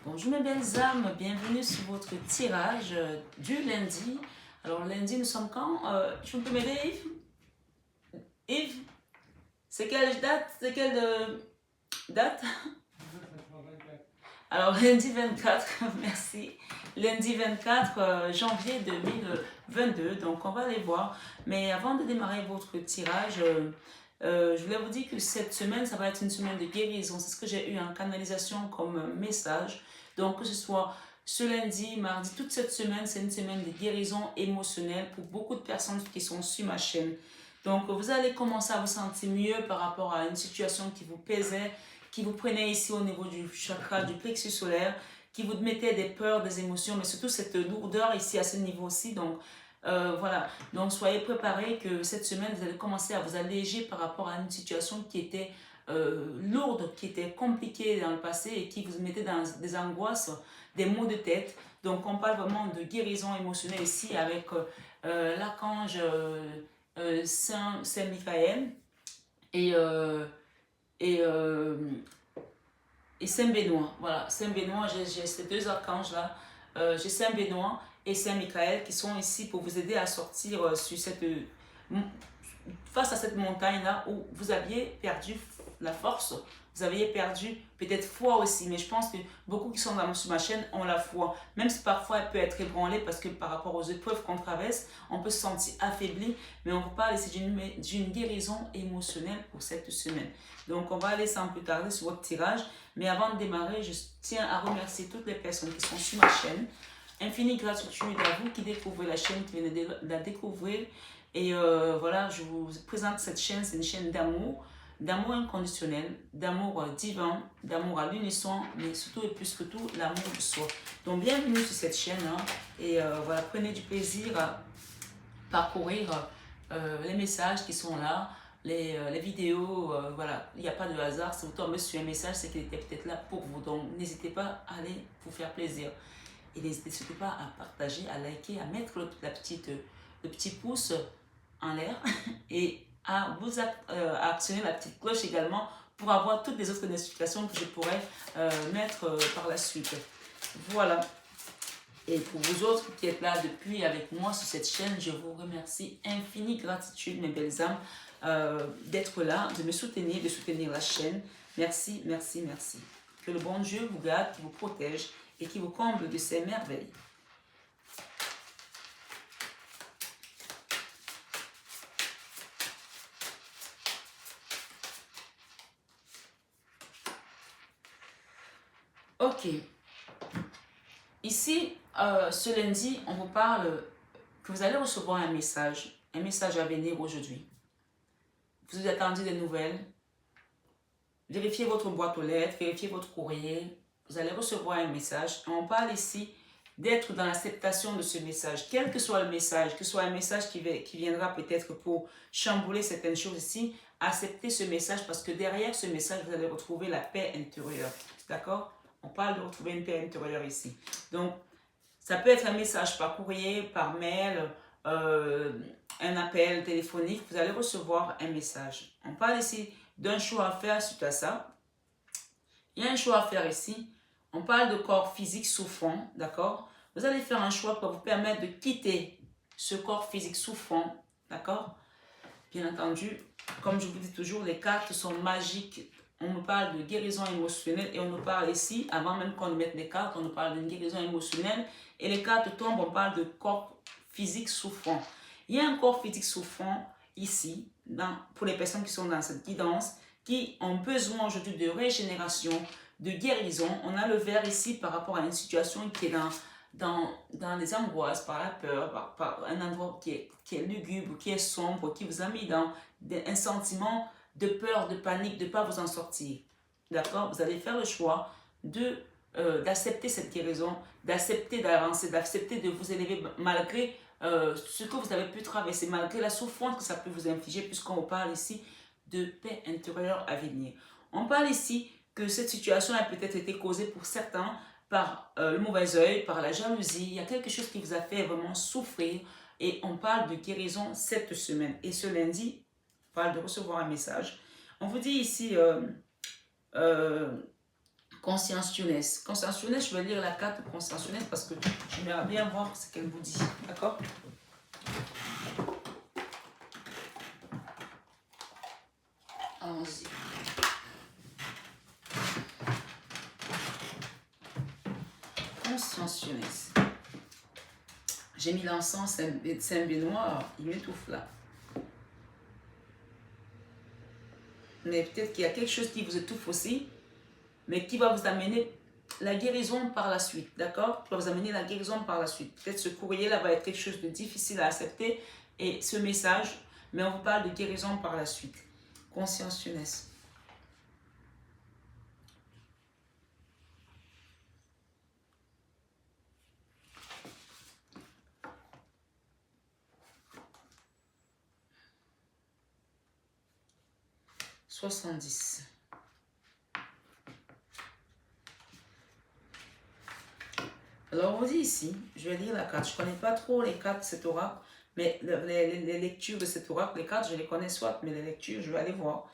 Bonjour mes belles âmes, bienvenue sur votre tirage du lundi. Alors lundi, nous sommes quand tu peux m'aider Yves? Yves, c'est quelle date? C'est quelle date? Alors lundi 24, merci. Lundi 24 janvier 2022, donc on va aller voir. Mais avant de démarrer votre tirage, je voulais vous dire que cette semaine, ça va être une semaine de guérison. C'est ce que j'ai eu en canalisation comme message. Donc que ce soit ce lundi, mardi, toute cette semaine, c'est une semaine de guérison émotionnelle pour beaucoup de personnes qui sont sur ma chaîne. Donc vous allez commencer à vous sentir mieux par rapport à une situation qui vous pesait, qui vous prenait ici au niveau du chakra, du plexus solaire, qui vous mettait des peurs, des émotions, mais surtout cette lourdeur ici à ce niveau-ci. Donc voilà, donc soyez préparés que cette semaine, vous allez commencer à vous alléger par rapport à une situation qui était lourde, qui était compliquée dans le passé et qui vous mettait dans des angoisses, des maux de tête. Donc on parle vraiment de guérison émotionnelle ici avec l'archange Saint Michael et, et, euh, et Saint-Benoît. Voilà, Saint-Benoît, j'ai ces deux archanges-là. J'ai Saint-Benoît et Saint-Michael qui sont ici pour vous aider à sortir sur face à cette montagne-là où vous aviez perdu la force, vous aviez perdu peut-être foi aussi, mais je pense que beaucoup qui sont sur ma chaîne ont la foi, même si parfois elle peut être ébranlée parce que par rapport aux épreuves qu'on traverse, on peut se sentir affaibli, mais on vous parle ici d'une guérison émotionnelle pour cette semaine. Donc on va aller sans plus tarder sur votre tirage, mais avant de démarrer, je tiens à remercier toutes les personnes qui sont sur ma chaîne. Infinie gratitude à vous qui découvrez la chaîne, qui venez de la découvrir. Et voilà, je vous présente cette chaîne, c'est une chaîne d'amour inconditionnel, d'amour divin, d'amour à l'unisson, mais surtout et plus que tout, l'amour de soi. Donc bienvenue sur cette chaîne, hein, et voilà, prenez du plaisir à parcourir les messages qui sont là, les vidéos, voilà, il n'y a pas de hasard, si vous tombez sur un message, c'est qu'il était peut-être là pour vous. Donc n'hésitez pas à aller vous faire plaisir. Et n'hésitez surtout pas à partager, à liker, à mettre le petit pouce en l'air et à vous actionner la petite cloche également pour avoir toutes les autres notifications que je pourrais mettre par la suite. Voilà. Et pour vous autres qui êtes là depuis avec moi sur cette chaîne, je vous remercie. Infinie gratitude, mes belles âmes, d'être là, de me soutenir, de soutenir la chaîne. Merci, merci, merci. Que le bon Dieu vous garde, qui vous protège et qui vous comble de ses merveilles. Ok. Ici, ce lundi, on vous parle que vous allez recevoir un message à venir aujourd'hui. Vous attendez des nouvelles. Vérifiez votre boîte aux lettres, vérifiez votre courrier. Vous allez recevoir un message. On parle ici d'être dans l'acceptation de ce message. Quel que soit le message, que ce soit un message qui viendra peut-être pour chambouler certaines choses ici, acceptez ce message parce que derrière ce message, vous allez retrouver la paix intérieure. D'accord? On parle de retrouver une paix intérieure ici. Donc, ça peut être un message par courrier, par mail, un appel téléphonique. Vous allez recevoir un message. On parle ici d'un choix à faire suite à ça. Il y a un choix à faire ici. On parle de corps physique souffrant, d'accord? Vous allez faire un choix pour vous permettre de quitter ce corps physique souffrant, d'accord? Bien entendu, comme je vous dis toujours, les cartes sont magiques. On nous parle de guérison émotionnelle et on nous parle ici, avant même qu'on nous mette les cartes, on nous parle d'une guérison émotionnelle. Et les cartes tombent, on parle de corps physique souffrant. Il y a un corps physique souffrant ici, pour les personnes qui sont dans cette guidance, qui ont besoin aujourd'hui de régénération, de guérison. On a le vert ici par rapport à une situation qui est dans les angoisses, par la peur, par un endroit qui est lugubre, qui est sombre, qui vous a mis dans un sentiment de peur, de panique, de ne pas vous en sortir. D'accord? Vous allez faire le choix d'accepter cette guérison, d'accepter d'avancer, d'accepter de vous élever malgré ce que vous avez pu traverser, malgré la souffrance que ça peut vous infliger, puisqu'on parle ici de paix intérieure à venir. On parle ici que cette situation a peut-être été causée pour certains par le mauvais œil, par la jalousie. Il y a quelque chose qui vous a fait vraiment souffrir et on parle de guérison cette semaine. Et ce lundi, on parle de recevoir un message. On vous dit ici Conscientiousness. Conscientiousness, je vais lire la carte de conscientiousness parce que j'aimerais bien voir ce qu'elle vous dit. D'accord? Allons-y. Conscientiousness. J'ai mis l'encens Saint-Benoît, il m'étouffe là. Mais peut-être qu'il y a quelque chose qui vous étouffe aussi, mais qui va vous amener la guérison par la suite, d'accord? Qui va vous amener la guérison par la suite. Peut-être ce courrier-là va être quelque chose de difficile à accepter, et ce message, mais on vous parle de guérison par la suite. Conscientiousness. Alors, on vous dit ici, je vais lire la carte. Je ne connais pas trop les cartes de cet oracle, mais les lectures de cet oracle, les cartes, je les connais soit, mais les lectures, je vais aller voir.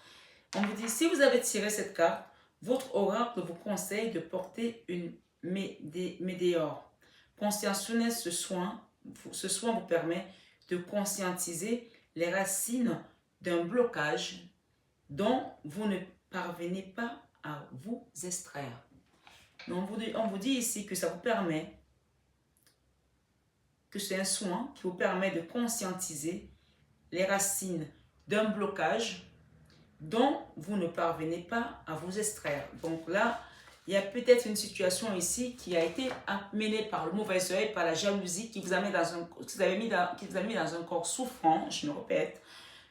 On vous dit, si vous avez tiré cette carte, votre oracle vous conseille de porter une météore. Conscientiousness, ce soin vous permet de conscientiser les racines d'un blocage dont vous ne parvenez pas à vous extraire. Donc on vous dit ici que ça vous permet, que c'est un soin qui vous permet de conscientiser les racines d'un blocage dont vous ne parvenez pas à vous extraire. Donc là, il y a peut-être une situation ici qui a été amenée par le mauvais œil, par la jalousie qui vous a mis dans un corps souffrant, je me répète.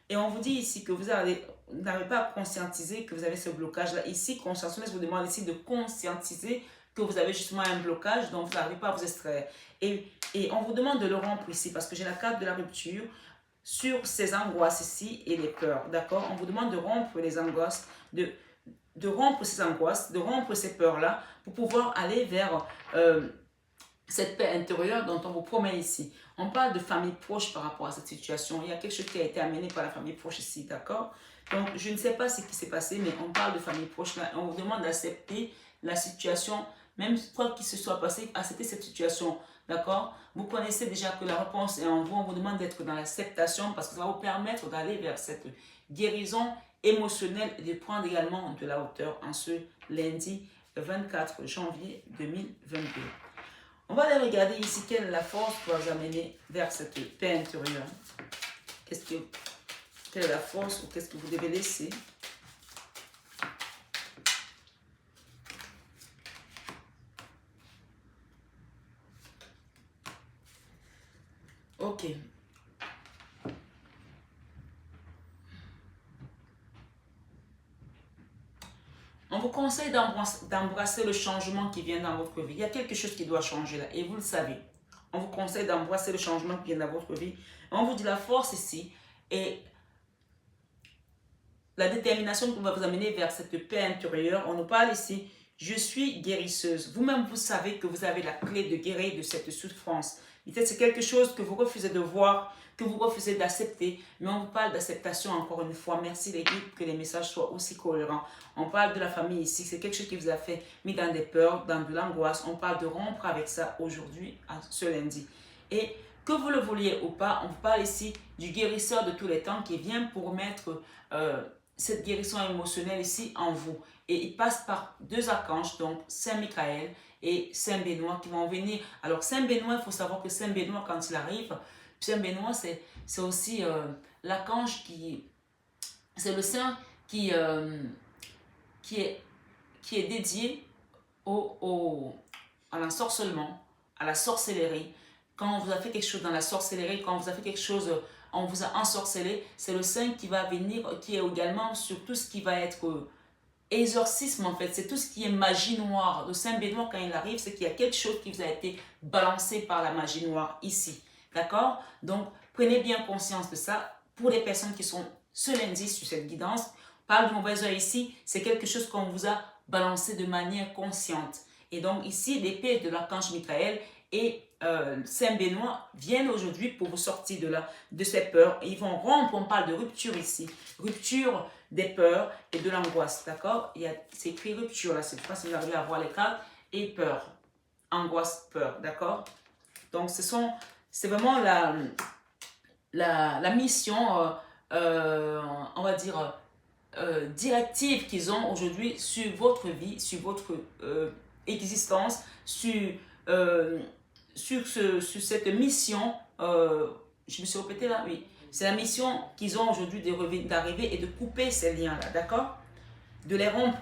Et on vous dit ici que vous n'arrivez pas à conscientiser que vous avez ce blocage-là. Ici, Conscientiousness vous demande ici de conscientiser que vous avez justement un blocage dont vous n'arrivez pas à vous extraire. Et on vous demande de le rompre ici parce que j'ai la carte de la rupture sur ces angoisses ici et les peurs. D'accord? On vous demande de rompre les angoisses, de rompre ces angoisses, de rompre ces peurs-là pour pouvoir aller vers cette paix intérieure dont on vous promet ici. On parle de famille proche par rapport à cette situation. Il y a quelque chose qui a été amené par la famille proche ici, d'accord? Donc, je ne sais pas ce qui s'est passé, mais on parle de famille proche là. On vous demande d'accepter la situation, même quoi qu'il se soit passé, accepter cette situation, d'accord? Vous connaissez déjà que la réponse est en vous. On vous demande d'être dans l'acceptation parce que ça va vous permettre d'aller vers cette guérison émotionnelle et de prendre également de la hauteur en ce lundi 24 janvier 2022. On va aller regarder ici quelle est la force pour vous amener vers cette paix intérieure. Quelle est la force ou qu'est-ce que vous devez laisser? Ok. On vous conseille d'embrasser le changement qui vient dans votre vie. Il y a quelque chose qui doit changer là et vous le savez. On vous conseille d'embrasser le changement qui vient dans votre vie. On vous dit la force ici et la détermination qui va vous amener vers cette paix intérieure. On nous parle ici, je suis guérisseuse. Vous-même, vous savez que vous avez la clé de guérir de cette souffrance. Peut-être c'est quelque chose que vous refusez de voir, que vous refusez d'accepter, mais on vous parle d'acceptation encore une fois. Merci les guides, que les messages soient aussi cohérents. On parle de la famille ici, c'est quelque chose qui vous a fait mis dans des peurs, dans de l'angoisse. On parle de rompre avec ça aujourd'hui, ce lundi. Et que vous le vouliez ou pas, on vous parle ici du guérisseur de tous les temps qui vient pour mettre cette guérison émotionnelle ici en vous. Et il passe par deux archanges, donc Saint Michael et Saint Benoît qui vont venir. Alors Saint Benoît, il faut savoir que Saint Benoît, quand il arrive, Saint Benoît, c'est aussi l'archange qui... C'est le saint qui est dédié à l'ensorcellement, à la sorcellerie. Quand on vous a fait quelque chose dans la sorcellerie, quand on vous a fait quelque chose, on vous a ensorcelé, c'est le saint qui va venir, qui est également sur tout ce qui va être exorcisme en fait, c'est tout ce qui est magie noire. Le Saint Benoît, quand il arrive, c'est qu'il y a quelque chose qui vous a été balancé par la magie noire ici. D'accord? Donc, prenez bien conscience de ça. Pour les personnes qui sont ce lundi sur cette guidance, parle de mauvais œil ici, c'est quelque chose qu'on vous a balancé de manière consciente. Et donc ici, l'épée de l'archange Michael et Saint-Benoît viennent aujourd'hui pour vous sortir de ces peurs. Et ils vont rompre, on parle de rupture ici. Rupture des peurs et de l'angoisse, d'accord? C'est écrit rupture là, je ne sais pas si vous arrivez à voir les cartes. Et peur, angoisse, peur, d'accord? Donc c'est vraiment la mission, on va dire, directive qu'ils ont aujourd'hui sur votre vie, sur votre existence, sur cette mission. Je me suis répétée là, oui. C'est la mission qu'ils ont aujourd'hui d'arriver et de couper ces liens-là, d'accord? De les rompre.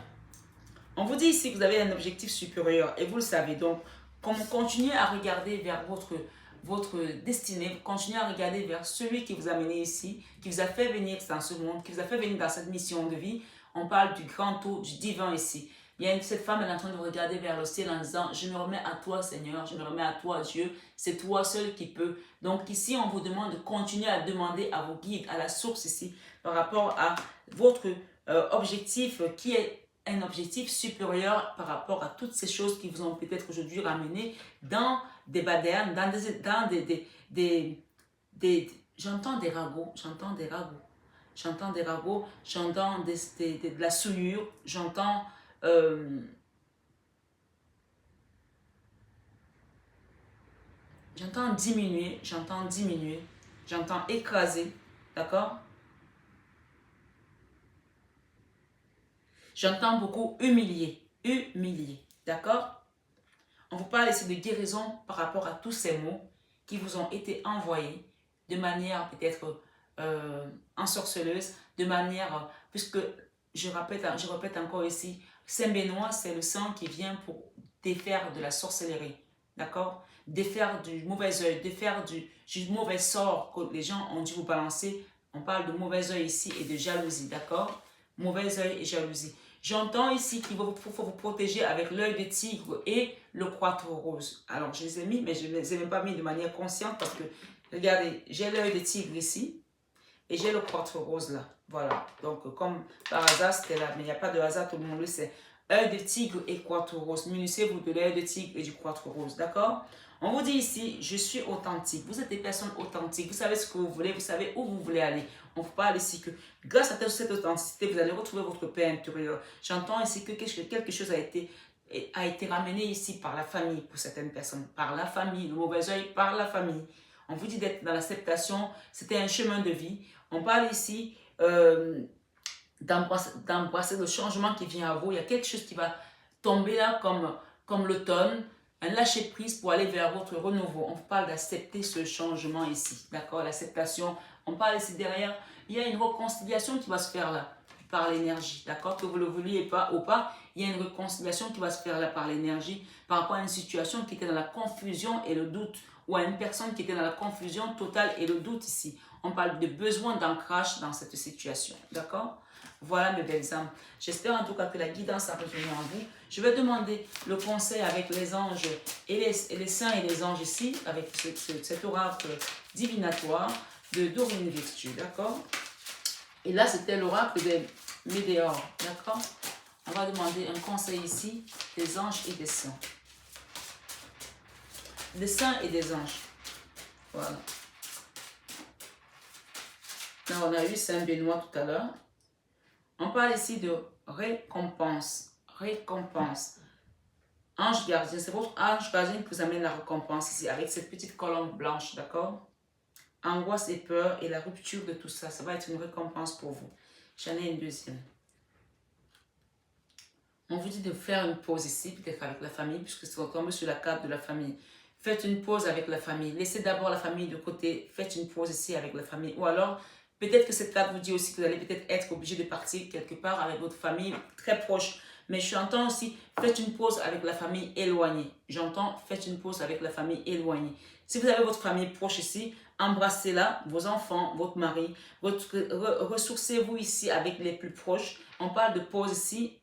On vous dit ici que vous avez un objectif supérieur et vous le savez. Donc, continuez à regarder vers votre destinée, continuez à regarder vers celui qui vous a mené ici, qui vous a fait venir dans ce monde, qui vous a fait venir dans cette mission de vie. On parle du grand tour, du divin ici. Cette femme, elle est en train de regarder vers le ciel en disant, je me remets à toi Seigneur, je me remets à toi Dieu, c'est toi seul qui peux. Donc ici, on vous demande de continuer à demander à vos guides, à la source ici, par rapport à votre objectif qui est un objectif supérieur par rapport à toutes ces choses qui vous ont peut-être aujourd'hui ramené dans des badernes, dans j'entends des ragots, j'entends de la souillure, j'entends diminuer, j'entends écraser, d'accord? J'entends beaucoup humilier, d'accord? On vous parle ici de guérison par rapport à tous ces mots qui vous ont été envoyés de manière peut-être ensorceleuse, de manière, puisque je répète encore ici, Saint-Benoît, c'est le sang qui vient pour défaire de la sorcellerie, d'accord? Défaire du mauvais œil, défaire du mauvais sort que les gens ont dû vous balancer. On parle de mauvais œil ici et de jalousie, d'accord? Mauvais œil et jalousie. J'entends ici qu'il faut vous protéger avec l'œil de tigre et le croître rose. Alors, je les ai mis, mais je ne les ai même pas mis de manière consciente parce que, regardez, j'ai l'œil de tigre ici et j'ai le croître rose là. Voilà. Donc, comme par hasard, c'était là, mais il n'y a pas de hasard, tout le monde le sait. Œil de tigre et croître rose. Munissez-vous de l'œil de tigre et du croître rose, d'accord? On vous dit ici, je suis authentique. Vous êtes des personnes authentiques. Vous savez ce que vous voulez, vous savez où vous voulez aller. On vous parle ici que grâce à cette authenticité, vous allez retrouver votre paix intérieure. J'entends ici que quelque chose a été ramené ici par la famille pour certaines personnes. Par la famille, le mauvais œil, par la famille. On vous dit d'être dans l'acceptation. C'était un chemin de vie. On parle ici d'embrasser le changement qui vient à vous. Il y a quelque chose qui va tomber là comme l'automne. Un lâcher-prise pour aller vers votre renouveau. On parle d'accepter ce changement ici. D'accord? L'acceptation. On parle ici derrière. Il y a une réconciliation qui va se faire là par l'énergie. D'accord? Que vous le vouliez pas ou pas, il y a une réconciliation qui va se faire là par l'énergie par rapport à une situation qui était dans la confusion et le doute ou à une personne qui était dans la confusion totale et le doute ici. On parle de besoin d'ancrage dans cette situation. D'accord? Voilà mes belles âmes. J'espère en tout cas que la guidance a revenu en vous. Je vais demander le conseil avec les anges et les saints et les anges ici, avec cet oracle divinatoire de Dorine Virtue, d'accord? Et là, c'était l'oracle des météores, d'accord? On va demander un conseil ici des anges et des saints. Des saints et des anges. Voilà. Là, on a eu Saint-Benoît tout à l'heure. On parle ici de récompense. Récompense. Ange gardien, c'est votre ange gardien qui vous amène la récompense ici, avec cette petite colombe blanche, d'accord? Angoisse et peur et la rupture de tout ça, ça va être une récompense pour vous. J'en ai une deuxième. On vous dit de faire une pause ici, peut-être avec la famille, puisque c'est tombé sur la carte de la famille. Faites une pause avec la famille. Laissez d'abord la famille de côté. Faites une pause ici avec la famille. Ou alors, peut-être que cette carte vous dit aussi que vous allez peut-être être obligé de partir quelque part avec votre famille très proche. Mais j'entends aussi, faites une pause avec la famille éloignée. J'entends, faites une pause avec la famille éloignée. Si vous avez votre famille proche ici, embrassez-la, vos enfants, votre mari. Ressourcez-vous ici avec les plus proches. On parle de pause ici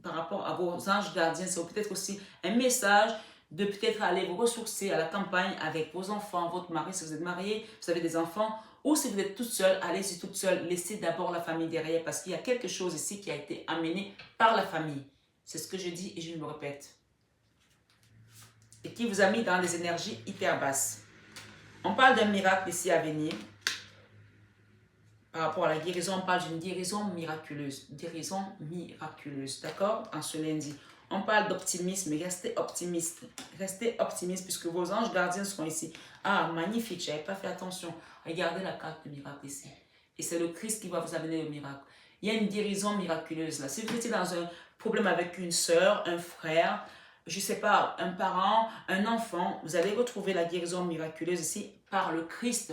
par rapport à vos anges gardiens. C'est peut-être aussi un message de peut-être aller vous ressourcer à la campagne avec vos enfants, votre mari, si vous êtes marié, vous avez des enfants, ou si vous êtes toute seule, allez-y toute seule, laissez d'abord la famille derrière parce qu'il y a quelque chose ici qui a été amené par la famille. C'est ce que je dis et je me répète. et qui vous a mis dans des énergies hyper basses. On parle d'un miracle ici à venir. Par rapport à la guérison, on parle d'une guérison miraculeuse. Guérison miraculeuse, d'accord? En ce lundi. On parle d'optimisme. Restez optimiste. Restez optimiste puisque vos anges gardiens seront ici. Ah, magnifique. Je n'avais pas fait attention. Regardez la carte de miracle ici. Et c'est le Christ qui va vous amener le miracle. Il y a une guérison miraculeuse là. Si vous étiez dans un problème avec une soeur, un frère, je ne sais pas, un parent, un enfant, vous allez retrouver la guérison miraculeuse ici par le Christ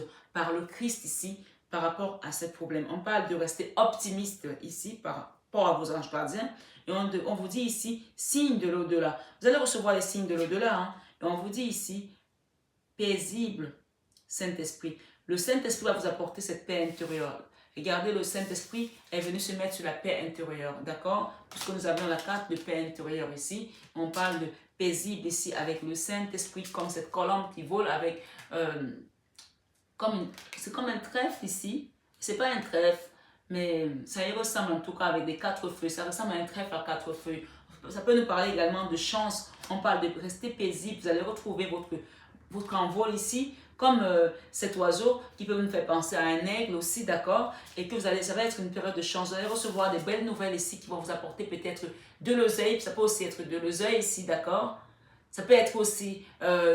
ici, par rapport à ce problème. On parle de rester optimiste ici par rapport à vos anges gardiens. Et on vous dit ici, signe de l'au-delà. Vous allez recevoir les signes de l'au-delà. Hein? Et on vous dit ici, paisible, Saint-Esprit. Le Saint-Esprit va vous apporter cette paix intérieure. Regardez, le Saint-Esprit est venu se mettre sur la paix intérieure. D'accord? Puisque nous avons la carte de paix intérieure ici. On parle de paisible ici avec le Saint-Esprit comme cette colombe qui vole avec... c'est comme un trèfle ici. C'est pas un trèfle, mais ça y ressemble en tout cas avec des 4 feuilles. Ça ressemble à un trèfle à 4 feuilles. Ça peut nous parler également de chance. On parle de rester paisible. Vous allez retrouver votre envol ici, comme cet oiseau qui peut nous faire penser à un aigle aussi, d'accord? Et que ça va être une période de chance. Vous allez recevoir des belles nouvelles ici qui vont vous apporter peut-être de l'oseille. Ça peut aussi être de l'oseille ici, d'accord? Ça peut être aussi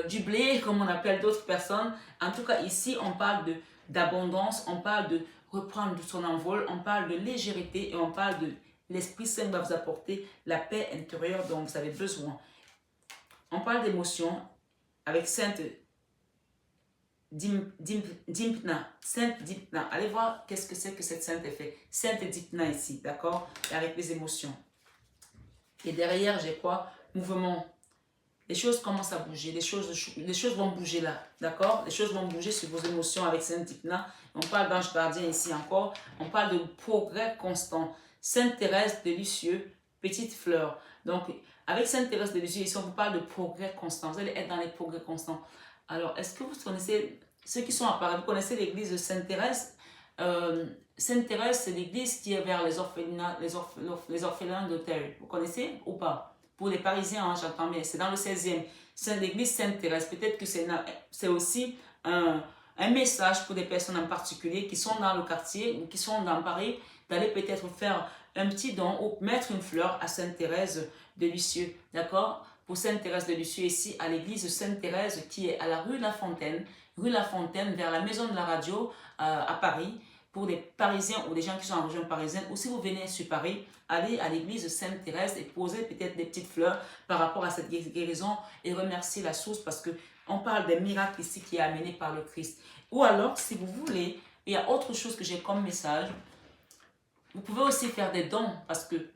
du blé, comme on appelle d'autres personnes. En tout cas, ici, on parle d'abondance, on parle de reprendre son envol, on parle de légèreté et on parle de l'Esprit Saint va vous apporter la paix intérieure dont vous avez besoin. On parle d'émotion avec Sainte Dipna. Sainte Dipna. Allez voir qu'est-ce que c'est que cette sainte fait. Sainte Dipna ici, d'accord? Avec les émotions. Et derrière, j'ai quoi? Mouvement. Les choses commencent à bouger, les choses vont bouger là, d'accord? Les choses vont bouger sur vos émotions avec Sainte Dipna. On parle d'ange gardien ici encore. On parle de progrès constant. Sainte Thérèse de Lisieux, petite fleur. Donc, avec Sainte Thérèse de Lisieux, ici, on vous parle de progrès constant. Vous allez être dans les progrès constants. Alors, est-ce que vous connaissez, ceux qui sont à Paris, vous connaissez l'église de Sainte Thérèse? Sainte Thérèse, c'est l'église qui est vers les orphelins d'Auteuil. Vous connaissez ou pas? Pour les Parisiens, hein, j'entends bien, c'est dans le 16e. C'est l'église Sainte-Thérèse. Peut-être que c'est aussi un message pour des personnes en particulier qui sont dans le quartier ou qui sont dans Paris, d'aller peut-être faire un petit don ou mettre une fleur à Sainte-Thérèse de Lisieux. D'accord? Pour Sainte-Thérèse de Lisieux, ici, à l'église Sainte-Thérèse qui est à la rue La Fontaine, vers la maison de la radio à Paris. Pour les Parisiens ou des gens qui sont en région parisienne, ou si vous venez sur Paris, allez à l'église Sainte-Thérèse et posez peut-être des petites fleurs par rapport à cette guérison et remerciez la source parce qu'on parle des miracles ici qui est amené par le Christ. Ou alors, si vous voulez, il y a autre chose que j'ai comme message, vous pouvez aussi faire des dons parce que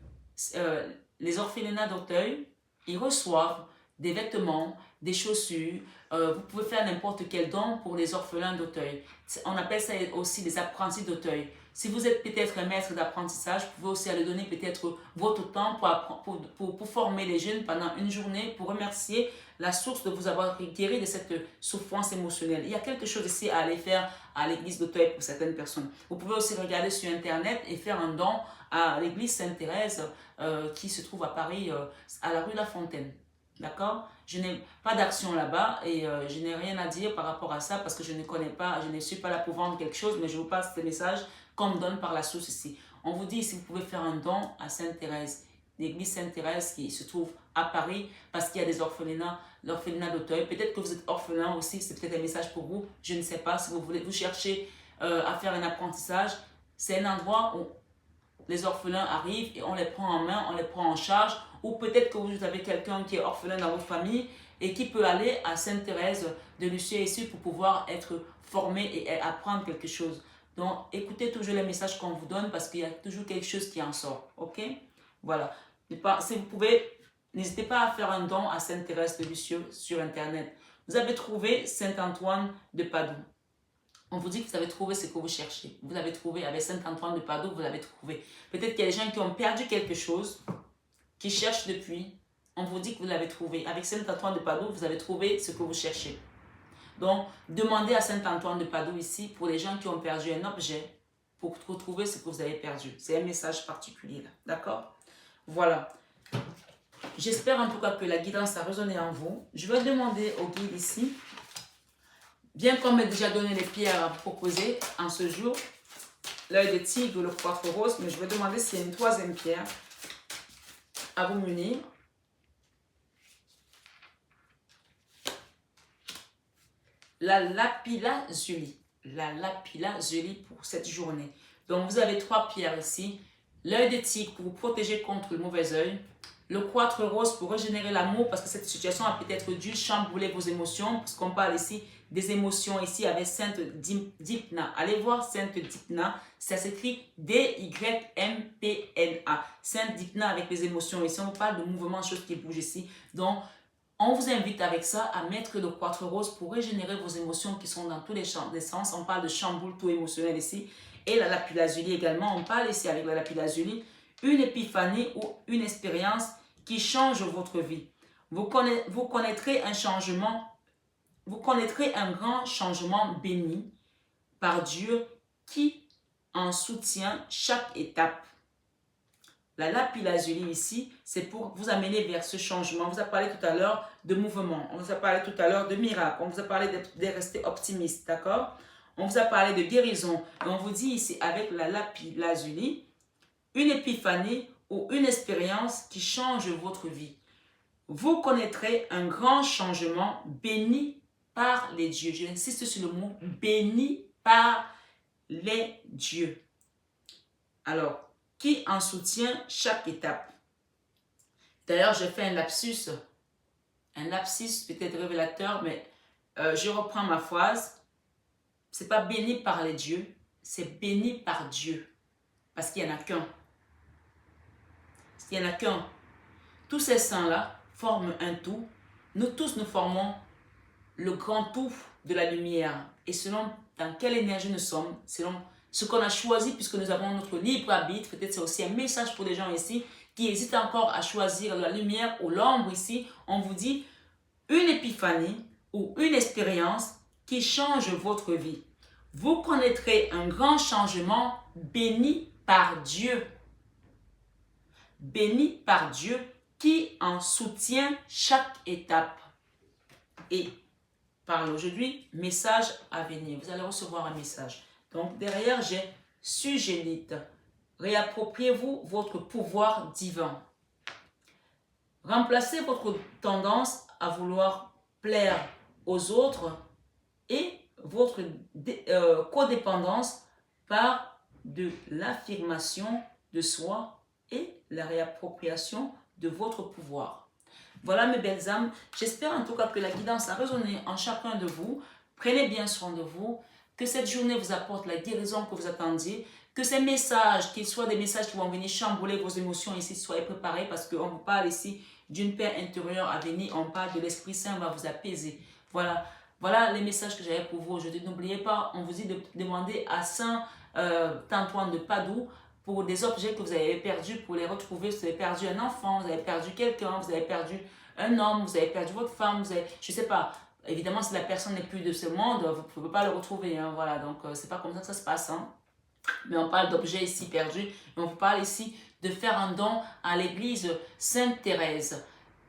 les orphelinats d'Auteuil, ils reçoivent des vêtements, des chaussures. Vous pouvez faire n'importe quel don pour les orphelins d'Auteuil. On appelle ça aussi des apprentis d'Auteuil. Si vous êtes peut-être un maître d'apprentissage, vous pouvez aussi aller donner peut-être votre temps pour former les jeunes pendant une journée, pour remercier la source de vous avoir guéri de cette souffrance émotionnelle. Il y a quelque chose ici à aller faire à l'église d'Auteuil pour certaines personnes. Vous pouvez aussi regarder sur Internet et faire un don à l'église Sainte-Thérèse qui se trouve à Paris, à la rue La Fontaine. D'accord? Je n'ai pas d'action là-bas et je n'ai rien à dire par rapport à ça parce que je ne connais pas, je ne suis pas là pour vendre quelque chose, mais je vous passe ces messages qu'on me donne par la source ici. On vous dit si vous pouvez faire un don à Sainte-Thérèse, l'église Sainte-Thérèse qui se trouve à Paris parce qu'il y a des orphelinats, l'orphelinat d'Auteuil. Peut-être que vous êtes orphelin aussi, c'est peut-être un message pour vous, je ne sais pas. Si vous cherchez à faire un apprentissage, c'est un endroit où les orphelins arrivent et on les prend en main, on les prend en charge. Ou peut-être que vous avez quelqu'un qui est orphelin dans votre famille et qui peut aller à Sainte-Thérèse de Lisieux ici pour pouvoir être formé et apprendre quelque chose. Donc, écoutez toujours les messages qu'on vous donne parce qu'il y a toujours quelque chose qui en sort. Ok? Voilà. Si vous pouvez, n'hésitez pas à faire un don à Sainte-Thérèse de Lisieux sur Internet. Vous avez trouvé Saint-Antoine de Padoue. On vous dit que vous avez trouvé ce que vous cherchez. Vous l'avez trouvé avec Saint-Antoine de Padoue, vous l'avez trouvé. Peut-être qu'il y a des gens qui ont perdu quelque chose, qui cherchent depuis. On vous dit que vous l'avez trouvé. Avec Saint-Antoine de Padoue, vous avez trouvé ce que vous cherchez. Donc, demandez à Saint-Antoine de Padoue ici pour les gens qui ont perdu un objet pour retrouver ce que vous avez perdu. C'est un message particulier là. D'accord? Voilà. J'espère en tout cas que la guidance a résonné en vous. Je vais demander au guide ici, bien qu'on m'ait déjà donné les pierres à proposer en ce jour, l'œil de tigre, le coiffe rose, mais je vais demander s'il y a une troisième pierre à vous munir. La lapis-lazuli. La lapis-lazuli pour cette journée. Donc, vous avez 3 pierres ici. L'œil de tigre pour vous protéger contre le mauvais œil. Le quartz rose pour régénérer l'amour parce que cette situation a peut-être dû chambouler vos émotions. Parce qu'on parle ici des émotions ici avec Sainte Dipna. Allez voir Sainte Dipna. Ça s'écrit D-Y-M-P-N-A. Sainte Dipna avec les émotions. Ici, on parle de mouvements, de choses qui bougent ici. Donc, on vous invite avec ça à mettre le quartz rose pour régénérer vos émotions qui sont dans tous les sens. On parle de chamboule tout émotionnel ici. Et la lapis-lazuli également. On parle ici avec la lapis-lazuli une épiphanie ou une expérience qui change votre vie. Vous connaîtrez un changement, vous connaîtrez un grand changement béni par Dieu qui en soutient chaque étape. La lapis-lazuli ici, c'est pour vous amener vers ce changement. On vous a parlé tout à l'heure de mouvement. On vous a parlé tout à l'heure de miracle. On vous a parlé de rester optimiste, d'accord? On vous a parlé de guérison. Et on vous dit ici, avec la lapis-lazuli, une épiphanie ou une expérience qui change votre vie. Vous connaîtrez un grand changement béni par les dieux. J'insiste sur le mot béni par les dieux. Alors, qui en soutient chaque étape. D'ailleurs, j'ai fait un lapsus peut-être révélateur, mais je reprends ma phrase. C'est pas béni par les dieux, c'est béni par Dieu. Parce qu'il n'y en a qu'un. Il n'y en a qu'un. Tous ces saints-là forment un tout. Nous tous, nous formons le grand tout de la lumière. Et selon dans quelle énergie nous sommes, selon ce qu'on a choisi, puisque nous avons notre libre arbitre, peut-être c'est aussi un message pour les gens ici qui hésitent encore à choisir la lumière ou l'ombre ici. On vous dit une épiphanie ou une expérience qui change votre vie. Vous connaîtrez un grand changement béni par Dieu. Béni par Dieu qui en soutient chaque étape. Et parle aujourd'hui, message à venir. Vous allez recevoir un message. Donc derrière, j'ai sugélite. Réappropriez-vous votre pouvoir divin. Remplacez votre tendance à vouloir plaire aux autres et votre codépendance par de l'affirmation de soi et la réappropriation de votre pouvoir. Voilà mes belles âmes, j'espère en tout cas que la guidance a résonné en chacun de vous. Prenez bien soin de vous, que cette journée vous apporte la guérison que vous attendiez, que ces messages, qu'ils soient des messages qui vont venir chambouler vos émotions ici, soyez préparés parce qu'on vous parle ici d'une paix intérieure à venir, on parle de l'Esprit Saint va vous apaiser. Voilà les messages que j'avais pour vous aujourd'hui. N'oubliez pas, on vous dit de demander à Saint Antoine de Padoue pour des objets que vous avez perdus, pour les retrouver. Vous avez perdu un enfant, vous avez perdu quelqu'un, vous avez perdu un homme, vous avez perdu votre femme, je ne sais pas. Évidemment, si la personne n'est plus de ce monde, vous ne pouvez pas le retrouver. Hein, voilà, donc c'est pas comme ça que ça se passe. Hein. Mais on parle d'objets ici perdus. Et on vous parle ici de faire un don à l'église Sainte-Thérèse.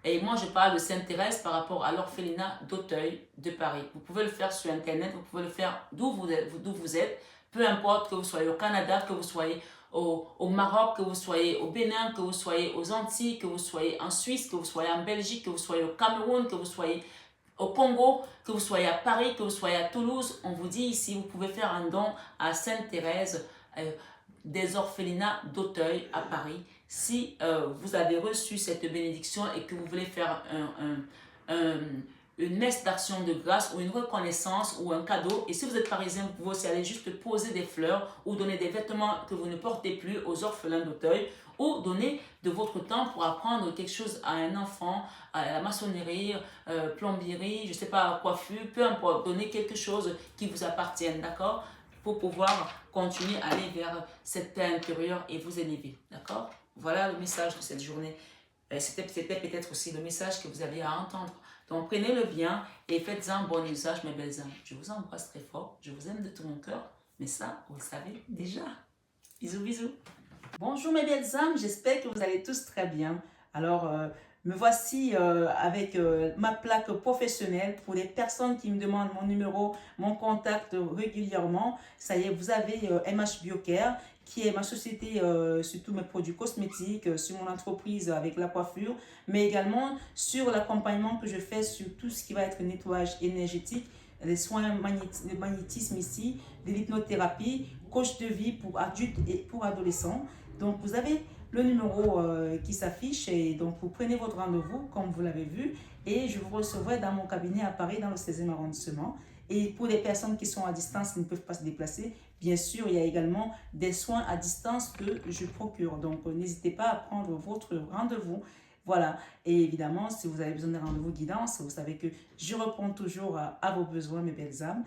Et moi, je parle de Sainte-Thérèse par rapport à l'orphelinat d'Auteuil de Paris. Vous pouvez le faire sur Internet, vous pouvez le faire d'où vous êtes. Peu importe que vous soyez au Canada, que vous soyez au Maroc, que vous soyez au Bénin, que vous soyez aux Antilles, que vous soyez en Suisse, que vous soyez en Belgique, que vous soyez au Cameroun, que vous soyez au Congo, que vous soyez à Paris, que vous soyez à Toulouse. On vous dit ici, vous pouvez faire un don à Sainte-Thérèse des orphelinats d'Auteuil à Paris. Si vous avez reçu cette bénédiction et que vous voulez faire une messe d'action de grâce ou une reconnaissance ou un cadeau. Et si vous êtes parisien, vous pouvez aussi aller juste poser des fleurs ou donner des vêtements que vous ne portez plus aux orphelins d'Auteuil ou donner de votre temps pour apprendre quelque chose à un enfant, à la maçonnerie, plomberie, je ne sais pas, coiffure, peu importe, donner quelque chose qui vous appartienne, d'accord? Pour pouvoir continuer à aller vers cette paix intérieure et vous élever, d'accord? Voilà le message de cette journée. C'était peut-être aussi le message que vous aviez à entendre. Donc prenez-le bien et faites-en bon usage, mes belles âmes. Je vous embrasse très fort, je vous aime de tout mon cœur, mais ça, vous le savez déjà. Bisous, bisous. Bonjour mes belles âmes, j'espère que vous allez tous très bien. Alors, Me voici avec ma plaque professionnelle pour les personnes qui me demandent mon numéro, mon contact régulièrement. Ça y est, vous avez MH Biocare qui est ma société sur tous mes produits cosmétiques, sur mon entreprise avec la coiffure, mais également sur l'accompagnement que je fais sur tout ce qui va être nettoyage énergétique, les soins de magnétisme ici, de l'hypnothérapie, coach de vie pour adultes et pour adolescents. Donc vous avez le numéro qui s'affiche et donc vous prenez votre rendez-vous comme vous l'avez vu et je vous recevrai dans mon cabinet à Paris dans le 16e arrondissement. Et pour les personnes qui sont à distance, qui ne peuvent pas se déplacer, bien sûr, il y a également des soins à distance que je procure. Donc, n'hésitez pas à prendre votre rendez-vous. Voilà. Et évidemment, si vous avez besoin d'un rendez-vous guidance, vous savez que je réponds toujours à vos besoins, mes belles âmes.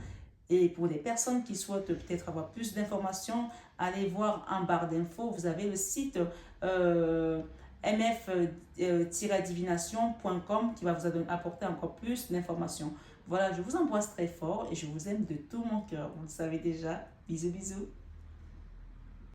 Et pour les personnes qui souhaitent peut-être avoir plus d'informations, allez voir en barre d'infos. Vous avez le site mf-divination.com qui va vous apporter encore plus d'informations. Voilà, je vous embrasse très fort et je vous aime de tout mon cœur. Vous le savez déjà. Bisous, bisous.